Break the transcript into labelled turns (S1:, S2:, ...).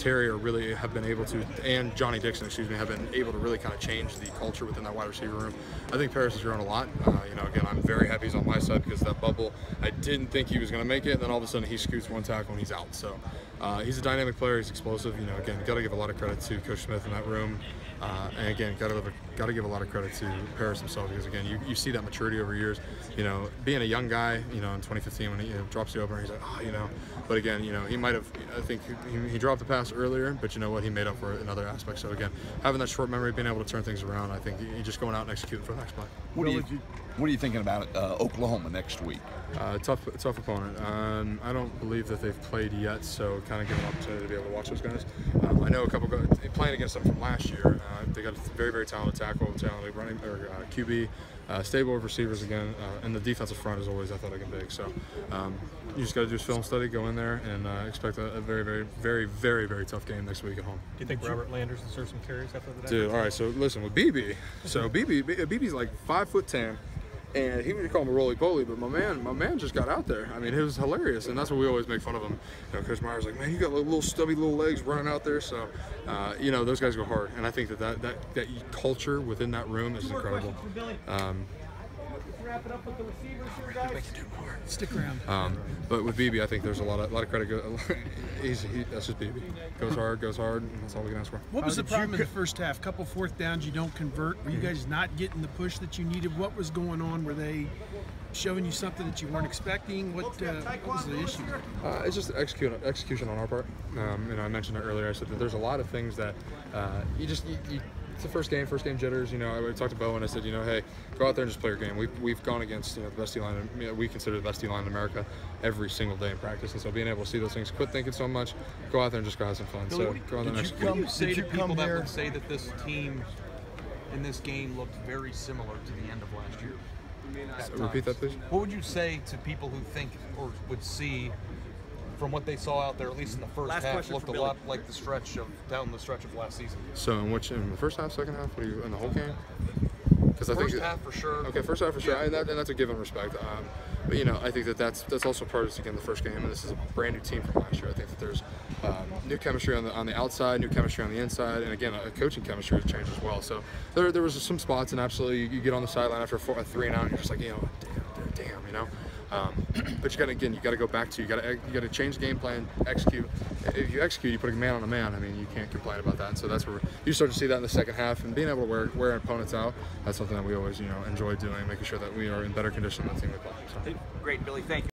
S1: Terry really have been able to, and Johnny Dixon, excuse me, have been able to really kind of change the culture within that wide receiver room. I think Paris has grown a lot. You know, again, I'm very happy he's on my side because that bubble, I didn't think he was going to make it, and then all of a sudden he scoots one tackle and he's out. So he's a dynamic player. He's explosive. You know, again, got to give a lot of credit to Coach Smith in that room. And again, got to give a lot of credit to Paris himself because again, you see that maturity over years. You know, being a young guy, you know, in 2015 when he drops the opener, he's like, oh, you know. But again, you know, he might have. I think he dropped the pass earlier, but you know what, he made up for it in other aspects. So again, having that short memory, being able to turn things around, I think he's just going out and executing for the next play.
S2: What are you thinking about Oklahoma next week?
S1: Tough opponent. I don't believe that they've played yet, so kind of give an opportunity to be able to watch those guys. I know a couple guys playing against them from last year. They got a very talented tackle, talented running or QB, stable of receivers again, and the defensive front is always athletic and big. So you just got to do film study, go in there, and expect a very tough game next week at home.
S3: Do you think Robert Landers deserves some carries after the day?
S1: Dude, all right. So listen with BB. So BB's like 5'10". And he would call him a roly-poly, but my man just got out there. I mean, it was hilarious, and that's what we always make fun of him. You know, Coach Meyer's like, man, you got little stubby little legs running out there. So, you know, those guys go hard, and I think that culture within that room is incredible.
S4: Wrap it up with the receivers here, guys.
S1: We can do more.
S5: Stick around.
S1: But with BB, I think there's a lot of credit. That's just BB. Goes hard, and that's all we can ask for.
S5: What was the problem in the first half? Couple fourth downs you don't convert. Were you guys not getting the push that you needed? What was going on? Were they showing you something that you weren't expecting? What was the issue?
S1: It's just execution on our part. You know, I mentioned it earlier. I said that there's a lot of things that it's the first game jitters. You know, I talked to Bo and I said, you know, hey, go out there and just play your game. We've gone against, you know, the best D-line. You know, we consider the best D-line in America every single day in practice, and so being able to see those things, quit thinking so much, go out there and just go have some fun. So go on the next game.
S3: What do you say to people that would say that this team in this game looked very similar to the end of last year?
S1: Repeat that, please.
S3: What would you say to people who think or would see from what they saw out there, at least in the first half, looked a lot like down the stretch of last season?
S1: So in the first half, second half, in the whole game? Because I think
S3: first half for sure.
S1: Okay, first half for sure, and that's a given respect. But you know, I think that's also part of again the first game, and this is a brand new team from last year. I think that there's new chemistry on the outside, new chemistry on the inside, and again, a coaching chemistry has changed as well. So there was some spots, and absolutely you get on the sideline after a 3 and out, and you're just like, you know, damn, you know. But you got to go back to you got to change the game plan, execute. If you execute, you put a man on a man. I mean, you can't complain about that. And so that's where you start to see that in the second half, and being able to wear opponents out. That's something that we always enjoy doing, making sure that we are in better condition than the team we play. So.
S4: Great, Billy. Thank you.